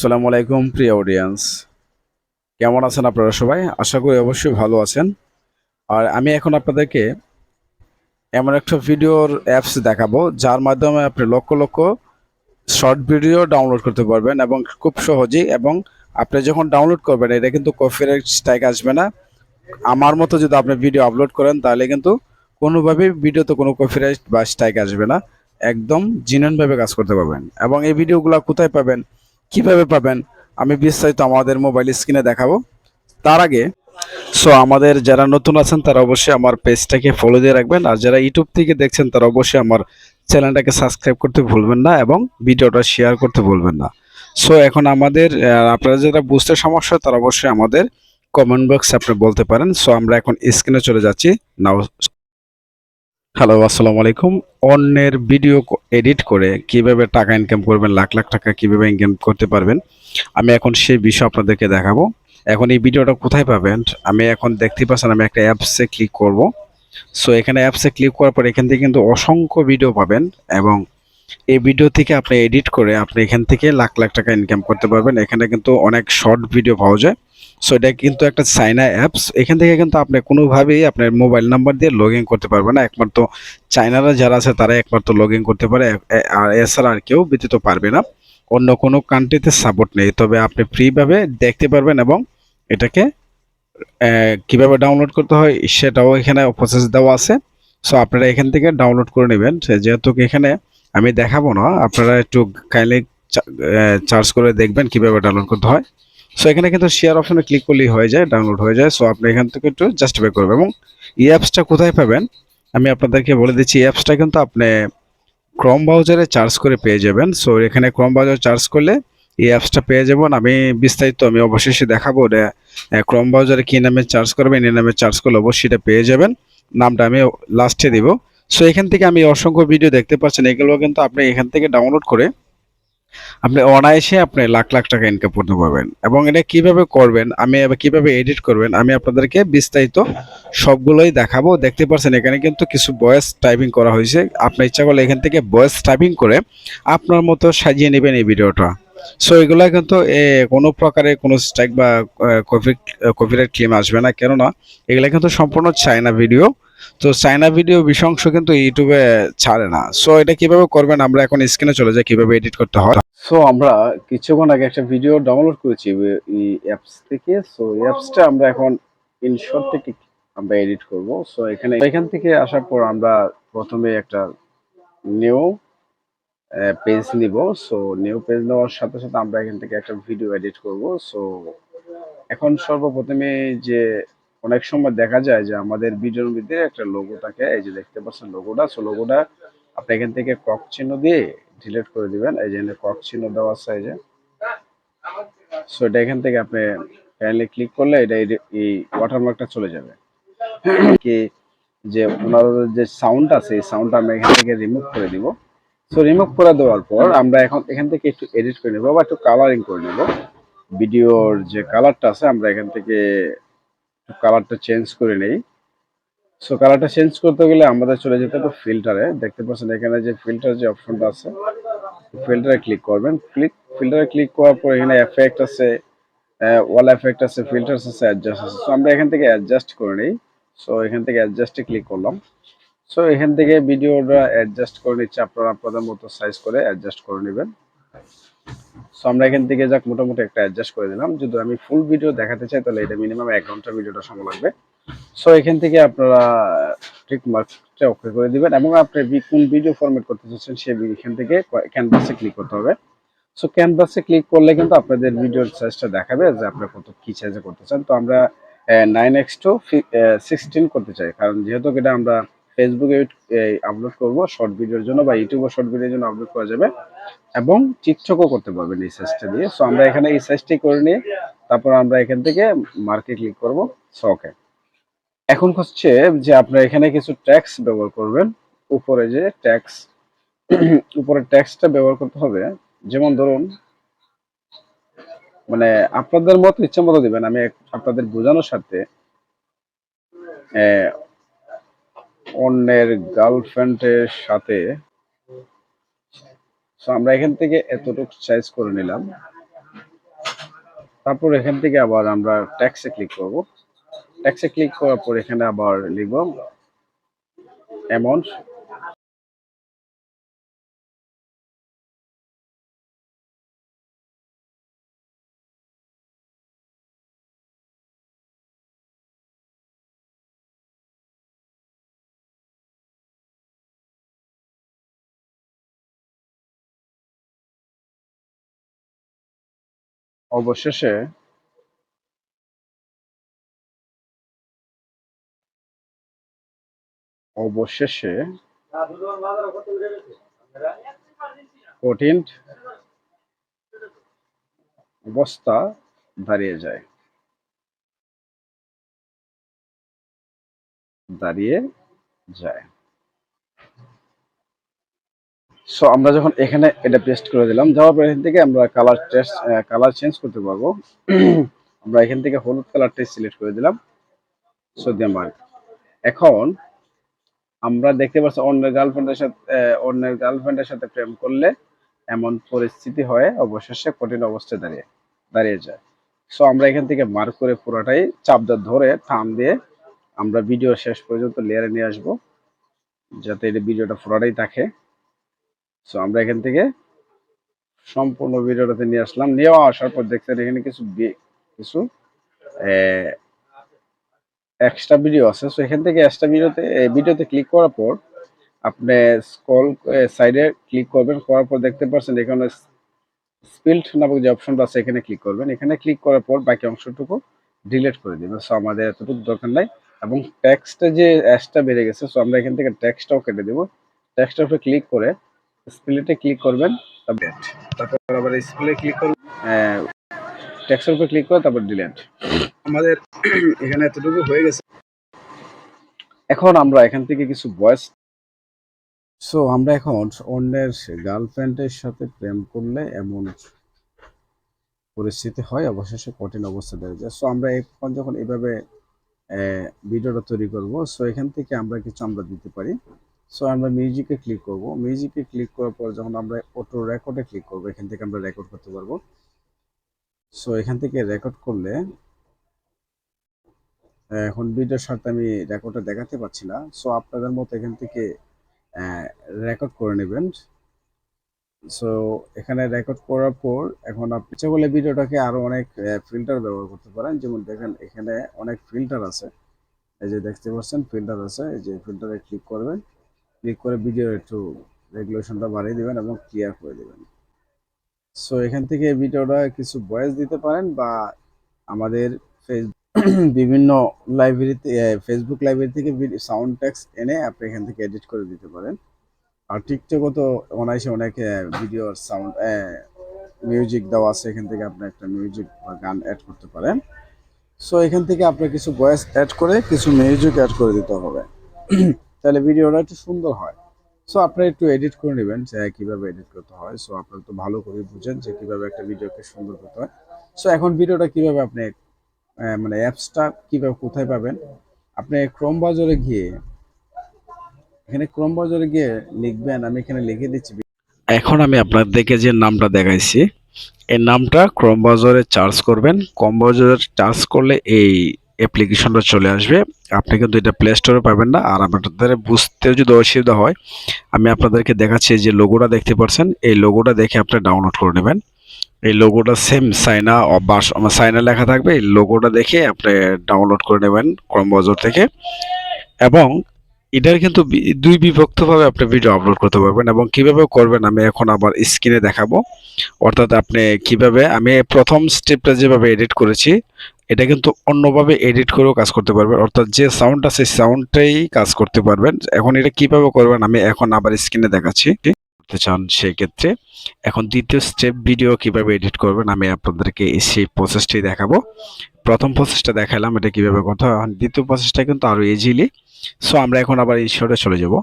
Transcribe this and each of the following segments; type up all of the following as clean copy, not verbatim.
আসসালামু আলাইকুম প্রিয় অডিয়েন্স, কেমন আছেন আপনারা সবাই? আশা করি অবশ্যই ভালো আছেন। আর আমি এখন আপনাদেরকে এমন একটা ভিডিওর অ্যাপস দেখাবো যার মাধ্যমে আপনি lakh lakh short video download করতে পারবেন এবং খুব সহজেই। এবং আপনি যখন ডাউনলোড করবেন এটা কিন্তু কপিরাইট স্ট্রাইক আসবে না। আমার মতো যদি আপনি ভিডিও আপলোড করেন তাহলে কিন্তু কোনোভাবেই ভিডিওতে কোনো কপিরাইট বা স্ট্রাইক আসবে না। একদম জিনুইনভাবে কাজ করতে পারবেন। এবং এই ভিডিওগুলো কোথায় পাবেন, কিভাবে পাবেন, আমি বিস্তারিত আমাদের মোবাইল স্ক্রিনে দেখাবো। তার আগে আমাদের যারা নতুন আছেন তারা অবশ্যই আমার পেজটাকে ফলো দিয়ে রাখবেন, আর যারা ইউটিউব থেকে দেখছেন তারা অবশ্যই আমার চ্যানেলটাকে সাবস্ক্রাইব করতে ভুলবেন না এবং ভিডিওটা শেয়ার করতে ভুলবেন না। এখন আমাদের আপনারা যারা বুঝতে সমস্যা তারা অবশ্যই আমাদের কমেন্ট বক্সে আপনি বলতে পারেন। আমরা এখন স্ক্রিনে চলে যাচ্ছি নাও। হ্যালো, আসসালামু আলাইকুম। অন্যের ভিডিও এডিট করে কিভাবে টাকা ইনকাম করবেন, লাখ লাখ টাকা কিভাবে ইনকাম করতে পারবেন, আমি এখন সেই বিষয় আপনাদেরকে দেখাবো। এখন এই ভিডিওটা কোথায় পাবেন? আমি এখন দেখতে পাচ্ছেন আমি একটা অ্যাপসে ক্লিক করব। এখানে অ্যাপসে ক্লিক করার পর এখান থেকে কিন্তু অসংখ্য ভিডিও পাবেন এবং এই ভিডিও থেকে আপনি এডিট করে আপনি এখান থেকে লাখ লাখ টাকা ইনকাম করতে পারবেন। এখানে কিন্তু অনেক শর্ট ভিডিও পাওয়া যায়। এটা কিন্তু একটা চাইনা অ্যাপস। এখান থেকে কিন্তু আপনি কোনোভাবেই আপনার মোবাইল নাম্বার দিয়ে লগ ইন করতে পারবেন না। একমাত্র চাইনারা যারা আছে তারা একমাত্র লগ ইন করতে পারে, আর এছাড়া আর কেউ ব্যতীত পারবে না। অন্য কোনো কান্ট্রিতে সাপোর্ট নেই, তবে আপনি ফ্রিভাবে দেখতে পারবেন এবং এটাকে কিভাবে ডাউনলোড করতে হয় সেটাও এখানে প্রসেস দেওয়া আছে। আপনারা এখান থেকে ডাউনলোড করে নেবেন। যেহেতু এখানে আমি দেখাবো না, আপনারা একটু কাইন্ডলি চার্জ করে দেখবেন কিভাবে ডাউনলোড করতে হয়। এখানে কিন্তু শেয়ার অপশনে ক্লিক করলেই হয়ে যায়, ডাউনলোড হয়ে যায়। আপনি এখান থেকে একটু জাস্টিফাই করবেন। এবং এই অ্যাপসটা কোথায় পাবেন আমি আপনাদেরকে বলে দিচ্ছি। এই অ্যাপসটা কিন্তু আপনি ক্রোম ব্রাউজারে চার্জ করে পেয়ে যাবেন। এখানে ক্রোম ব্রাউজার চার্জ করলে এই অ্যাপসটা পেয়ে যাবেন। আমি বিস্তারিত আমি অবশেষে দেখাবো ক্রোম ব্রাউজারে কি নামে চার্জ করবেন, এই নামে চার্জ করলে অবশ্যই এটা পেয়ে যাবেন। নামটা আমি লাস্টে দিব। এখান থেকে আমি অসংখ্য ভিডিও দেখতে পাচ্ছেন, এগুলো কিন্তু আপনি এখান থেকে ডাউনলোড করে আপনি অনায়াসে আপনি লাখ লাখ টাকা ইনকাম করতে পারবেন। এবং এটা কিভাবে করবেন, আমি আবার কিভাবে এডিট করবেন আমি আপনাদেরকে বিস্তারিত সবগুলোই দেখাবো। দেখতে পাচ্ছেন এখানে কিন্তু কিছু ভয়েস টাইপিং করা হয়েছে। আপনি ইচ্ছা করলে এখান থেকে ভয়েস টাইপিং করে আপনার মতো সাজিয়ে নেবেন এই ভিডিওটা। এগুলা কিন্তু কোনো প্রকারে কোনো স্ট্রাইক বা কপিরাইট ক্লেম আসবে না, কেননা এগুলা কিন্তু সম্পূর্ণ চায়না ভিডিও। চায়না ভিডিও বেশি অংশ কিন্তু ইউটিউবে ছাড়ে না। এটা কিভাবে করবেন আমরা এখন স্ক্রিনে চলে যাই কিভাবে এডিট করতে হয়। আমরা কিছুক্ষণ আগে একটা ভিডিও ডাউনলোড করেছি এই অ্যাপস থেকে। এই অ্যাপসটা আমরা এখন ইনশর্ট থেকে আমরা এডিট করব। এখান থেকে আসার পর আমরা প্রথমে একটা নিউ পেজ নিব। নিউ পেজ নেওয়ার সাথে সাথে আমরা এখান থেকে একটা ভিডিও এডিট করব। এখন সর্বপ্রথমে যে অনেক সময় দেখা যায় যে আমাদের ভিডিওর মধ্যে একটা লোগো থাকে, এই যে দেখতে পাচ্ছেন লোগোটা। লোগোটা আপনি এখান থেকে ক্রপ চিহ্ন দিয়ে ডিলিট করে দিবেন। এই যে ক্রপ চিহ্ন দেওয়া আছে, এই যে। এটা এখান থেকে আপনি কাইন্ডলি ক্লিক করলে এটা এই ওয়াটারমার্কটা চলে যাবে। কি যে ওনার যে সাউন্ড আছে এই সাউন্ডটা আমরা এখান থেকে রিমুভ করে দিব। রিমুভ করে দেওয়ার পর আমরা এখন এখান থেকে একটু এডিট করে নেব বা একটু কালারিং করে নেব। ভিডিওর যে কালারটা আছে আমরা এখান থেকে কালারটা চেঞ্জ করে নেই। কালারটা চেঞ্জ করতে গেলে আমাদের চলে যেতে হবে ফিল্টারে। দেখতে পাচ্ছেন এখানে যে ফিল্টার যে অপশনটা আছে, ফিল্টারে ক্লিক করবেন। ফিল্টারে ক্লিক করার পর এখানে এফেক্ট আছে, ওয়াল এফেক্ট আছে, ফিল্টারস আছে, অ্যাডজাস্ট আছে। আমরা এখান থেকে অ্যাডজাস্ট করে নেই। এখান থেকে অ্যাডজাস্টে ক্লিক করলাম। এখান থেকে ভিডিওটা অ্যাডজাস্ট করে নিচ্ছে, আপনারা আপনাদের মতো সাইজ করে অ্যাডজাস্ট করে নেবেন। আমরা এখান থেকে যাক মোটামুটি একটা অ্যাডজাস্ট করে দিলাম। যদি আমি ফুল ভিডিও দেখাতে চাই তাহলে এটা মিনিমাম 1 ঘন্টা ভিডিওটা সময় লাগবে। এখান থেকে আপনারা টিক মার্কটা ওকে করে দিবেন এবং আপনি কোন ভিডিও ফরম্যাট করতে চাচ্ছেন সেই এখান থেকে ক্যানভাসে ক্লিক করতে হবে। ক্যানভাসে ক্লিক করলে কিন্তু আপনাদের ভিডিওর সাইজটা দেখাবে যে আপনি কত কি সাইজে করতে চান। আমরা 9:16 করতে চাই, কারণ যেহেতু এটা আমরা ফেসবুকে আপলোড করব শর্ট ভিডিওর জন্য বা ইউটিউবে শর্ট ভিডিওর জন্য আপলোড করা যাবে এবং টিকটকও করতে পারবেন এই সাইজটা দিয়ে। আমরা এখানে এই সাইজটাই করে নিয়ে তারপর আমরা এখান থেকে মার্কে ক্লিক করব। ওকে, এখন হচ্ছে যে আপনারা এখানে কিছু ট্যাক্স ব্যবহার করবেন। উপরে যে ট্যাক্স, উপরে ট্যাক্সটা ব্যবহার করতে হবে। যেমন ধরুন মানে আপনাদের মতো ইচ্ছা মতো দিবেন। আমি আপনাদের বোঝানোর সাথে অন্যের গার্লফ্রেন্ডের সাথে আমরা এখান থেকে এতটুকু সাইজ করে নিলাম। তারপর এখান থেকে আবার আমরা ট্যাক্সে ক্লিক করব। ট্যাক্সে ক্লিক করার পর এখানে আবার লিখব অ্যামাউন্ট। অবশেষে অবশেষে কঠিন অবস্থা দাঁড়িয়ে যায় দাঁড়িয়ে যায়। সো আমরা যখন এখানে এটা পেস্ট করে দিলাম, যাওয়ার পর এখান থেকে আমরা কালার চেঞ্জ করতে পারবো। আমরা এখান থেকে হলুদ কালারটাই সিলেক্ট করে দিলাম, সো দিলাম mark। এখন আমরা দেখতে পাচ্ছি অন্যের গার্লফ্রেন্ডের সাথে প্রেম করলে এমন পরিস্থিতি হয়, অবশেষে কঠিন অবস্থায় দাঁড়িয়ে যায়। সো আমরা এখান থেকে মার্ক করে পুরোটাই ধরে টান দিয়ে আমরা ভিডিও শেষ পর্যন্ত লেয়ারে নিয়ে আসবো, যাতে এটা ভিডিওটা পুরোটাই থাকে। সো আমরা এখান থেকে সম্পূর্ণ ভিডিওটাতে নিয়ে আসলাম। নিয়ে আসার পর দেখছেন এখানে কিছু এক্সট্রা ভিডিও আছে। সো এখান থেকে এক্সট্রা ভিডিওতে ক্লিক করার পর আপনি স্ক্রল সাইডে ক্লিক করবেন, করার পর দেখতে পাচ্ছেন এখানে স্পিল্ড নামক যে অপশনটা আছে এখানে ক্লিক করবেন। এখানে ক্লিক করার পর বাকি অংশটুকু ডিলিট করে দিবেন। সো আমাদের এতটুকু দরকার নাই। এবং টেক্সটে যে অ্যাশটা বেড়ে গেছে, সো আমরা এখান থেকে টেক্সটটাও কেটে দেবো। টেক্সটের উপরে ক্লিক করে স্প্লিটে ক্লিক করবেন, তারপর আবার স্প্লে ক্লিক করবেন, টেক্সটের উপরে ক্লিক করে তারপর ডিলিট। আমাদের এখানে এতটুকু হয়ে গেছে। এখন আমরা এখান থেকে কিছু ভয়েস। সো আমরা এখন অন্যের গার্লফ্রেন্ডের সাথে প্রেম করলে এমন পরিস্থিতি হয়, অবশেষে কঠিন অবস্থা দাঁড়িয়ে যায়। সো আমরা এখন যখন এইভাবে ভিডিওটা তৈরি করব, সো এখান থেকে আমরা দিতে পারি। সো আমরা মিউজিকে ক্লিক করব। মিউজিকে ক্লিক করার পর যখন আমরা অটো রেকর্ডে ক্লিক করব, এখান থেকে আমরা রেকর্ড করতে পারবো। সো এখান থেকে রেকর্ড করলে এখন ভিডিওর সাথে আমি রেকর্ডটা দেখাতে পারছি না। সো আপনাদের মতো এখান থেকে রেকর্ড করে নেবেন। সো এখানে রেকর্ড করার পর এখন আপনি ইচ্ছা করলে ভিডিওটাকে আরো অনেক ফিল্টার ব্যবহার করতে পারেন। যেমন দেখেন এখানে অনেক ফিল্টার আছে, এই যে দেখতে পাচ্ছেন ফিল্টার আছে, এই যে ফিল্টারে ক্লিক করবেন। ক্লিক করে ভিডিওর একটু রেগুলেশনটা বাড়িয়ে দিবেন এবং ক্লিয়ার করে দিবেন। সো এখান থেকে ভিডিওটা কিছু ভয়েস দিতে পারেন, বা আমাদের বিভিন্ন লাইব্রেরিতে ফেসবুক লাইব্রেরি থেকে সাউন্ড টেক্সট এনে আপনি এখান থেকে এডিট করে দিতে পারেন। আর টিকটকে তো অনায়াসে অনেক ভিডিওর সাউন্ড মিউজিক দেওয়া আছে, এখান থেকে আপনি একটা মিউজিক বা গান অ্যাড করতে পারেন। সো এখান থেকে আপনার কিছু ভয়েস অ্যাড করে কিছু মিউজিক অ্যাড করে দিতে হবে, তাহলে ভিডিওটা একটু সুন্দর হয়। সো আপনি একটু এডিট করে নেবেন যে কিভাবে এডিট করতে হয়। সো আপনারা তো ভালো করে বুঝেন যে কিভাবে একটা ভিডিওকে সুন্দর করতে হয়। সো এখন ভিডিওটা কিভাবে আপনি মানে অ্যাপসটা কিভাবে কোথায় পাবেন, আপনি ক্রোম ব্রাউজারে গিয়ে লিখবেন, আমি এখানে লিখে দিচ্ছি। এখন আমি আপনাদেরকে যে নামটা দেখাইছি, এই নামটা ক্রোম ব্রাউজারে চার্জ করবেন। ক্রোম ব্রাউজারে চার্জ করলে এই অ্যাপ্লিকেশনটা চলে আসবে। আপনি কিন্তু এটা প্লে স্টোরে পাবেন না। আর আপনাদের বুঝতে যদি অসুবিধা হয়, আমি আপনাদেরকে দেখাচ্ছি যে লোগোটা দেখতে পাচ্ছেন, এই লোগোটা দেখে আপনি ডাউনলোড করে নেবেন। এই লোগোটা সেম সাইনা লেখা থাকবে, এই লোগোটা দেখে আপনি ডাউনলোড করে নেবেন ক্রোম ব্রাউজার থেকে। এবং এটার কিন্তু দুই বিভক্তভাবে আপনি ভিডিও আপলোড করতে পারবেন, এবং কিভাবে করবেন আমি এখন আবার স্ক্রিনে দেখাবো। অর্থাৎ আপনি কিভাবে, আমি প্রথম স্টেপটা যেভাবে এডিট করেছি, এটা কিন্তু অন্যভাবে এডিট করেও কাজ করতে পারবেন। অর্থাৎ যে সাউন্ড আছে সেই সাউন্ডটাই কাজ করতে পারবেন। এখন এটা কিভাবে করবেন আমি এখন আবার স্ক্রিনে দেখাচ্ছি। করতে চান সেই ক্ষেত্রে এখন দ্বিতীয় স্টেপ ভিডিও কিভাবে এডিট করবেন আমি আপনাদেরকে সেই প্রসেসটি দেখাবো। প্রথম প্রসেসটা দেখালাম এটা কিভাবে করতে হয়, দ্বিতীয় প্রসেসটা কিন্তু আরো ইজিলি। সো আমরা এখন আবার ইনশটে চলে যাব।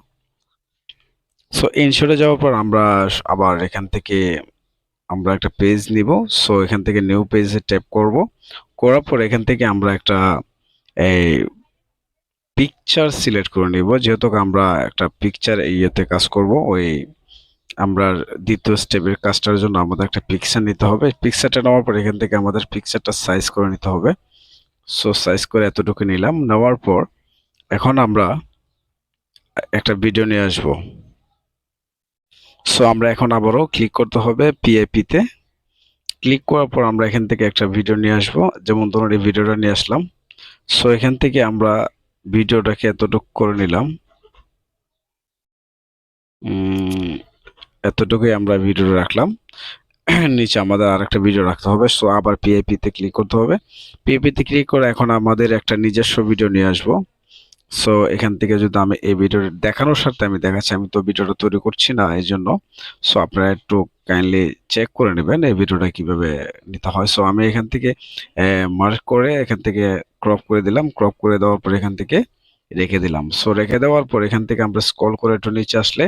সো ইনশটে যাওয়ার পর আমরা আবার এখান থেকে আমরা একটা পেজ নিব। সো এখান থেকে নিউ পেজে ট্যাপ করব, করার পর এখান থেকে আমরা একটা এই পিকচার সিলেক্ট করে নিব, যেহেতু আমরা একটা পিকচার ইয়েতে কাজ করব, ওই আমরা দ্বিতীয় স্টেপের কাজটার জন্য আমাদের একটা পিকচার নিতে হবে। পিকচারটা নেওয়ার পর এখান থেকে আমাদের পিকচারটা সাইজ করে নিতে হবে। সো সাইজ করে এতটুকু নিলাম। নেওয়ার পর এখন আমরা একটা ভিডিও নিয়ে আসব। সো আমরা এখন আবারও ক্লিক করতে হবে পিআইপি তে। ক্লিক করার পর আমরা এখান থেকে একটা ভিডিও নিয়ে আসব। যেমন ধরুন এই ভিডিওটা নিয়ে আসলাম। সো এখান থেকে আমরা ভিডিওটাকে এতটুকু করে নিলাম। এতটুকুই আমরা ভিডিও রাখলাম। নিচে আমাদের আরেকটা ভিডিও রাখতে হবে। সো আবার পিআইপি তে ক্লিক করতে হবে। পিআইপি তে ক্লিক করে এখন আমাদের একটা নিজস্ব ভিডিও নিয়ে আসব। সো এখান থেকে যদি আমি এই ভিডিওটা দেখানোর সাথে আমি দেখাচ্ছি, আমি তো ভিডিওটা তৈরি করছি না এই জন্য। সো আপনারা একটু কাইন্ডলি চেক করে নেবেন এই ভিডিওটা কিভাবে নিতে হয়। সো আমি এখান থেকে মার্ক করে এখান থেকে ক্রপ করে দিলাম। ক্রপ করে দেওয়ার পর এখান থেকে রেখে দিলাম। সো রেখে দেওয়ার পর এখান থেকে আমরা স্ক্রল করে একটু নিচে আসলে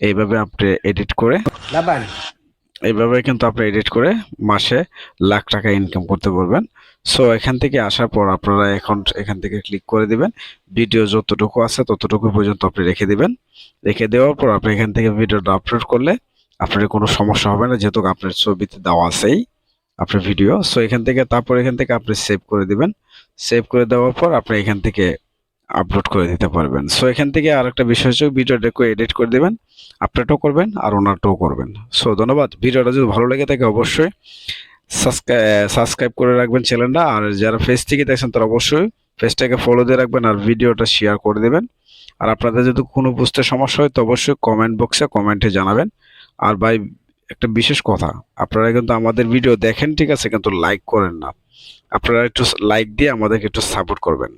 এইভাবে আপনি এডিট করে এইভাবে কিন্তু আপনি এডিট করে মাসে লাখ টাকা ইনকাম করতে পারবেন। সো এখান থেকে আসার পর আপনারা এখন এখান থেকে ক্লিক করে দিবেন। ভিডিও যতটুকু আছে ততটুকু পর্যন্ত আপনি রেখে দিবেন। রেখে দেওয়ার পর আপনি এখান থেকে ভিডিওটা আপলোড করলে আপনার কোনো সমস্যা হবে না, যেহেতু আপনার ছবিতে দেওয়া আছেই আপনার ভিডিও। সো এখান থেকে তারপর এখান থেকে আপনি সেভ করে দিবেন। সেভ করে দেওয়ার পর আপনি এখান থেকে আপলোড করে দিতে পারবেন। সো এখান থেকে আরেকটা বিষয় হচ্ছে ভিডিওটাকে এডিট করে দিবেন, আপলোডও করবেন আর ওনারটাও করবেন। সো ধন্যবাদ। ভিডিওটা যদি ভালো লেগে থাকে অবশ্যই সাবস্ক্রাইব করে রাখবেন চ্যানেলটা, আর যারা ফেস থেকে দেখছেন তারা অবশ্যই পেজটাকে ফলো দিয়ে রাখবেন আর ভিডিওটা শেয়ার করে দেবেন। আর আপনাদের যদি কোনো বুঝতে সমস্যা হয় তো অবশ্যই কমেন্ট বক্সে কমেন্টে জানাবেন। আর ভাই একটা বিশেষ কথা, আপনারা কিন্তু আমাদের ভিডিও দেখেন ঠিক আছে, কিন্তু লাইক করেন না। আপনারা একটু লাইক দিয়ে আমাদেরকে একটু সাপোর্ট করবেন।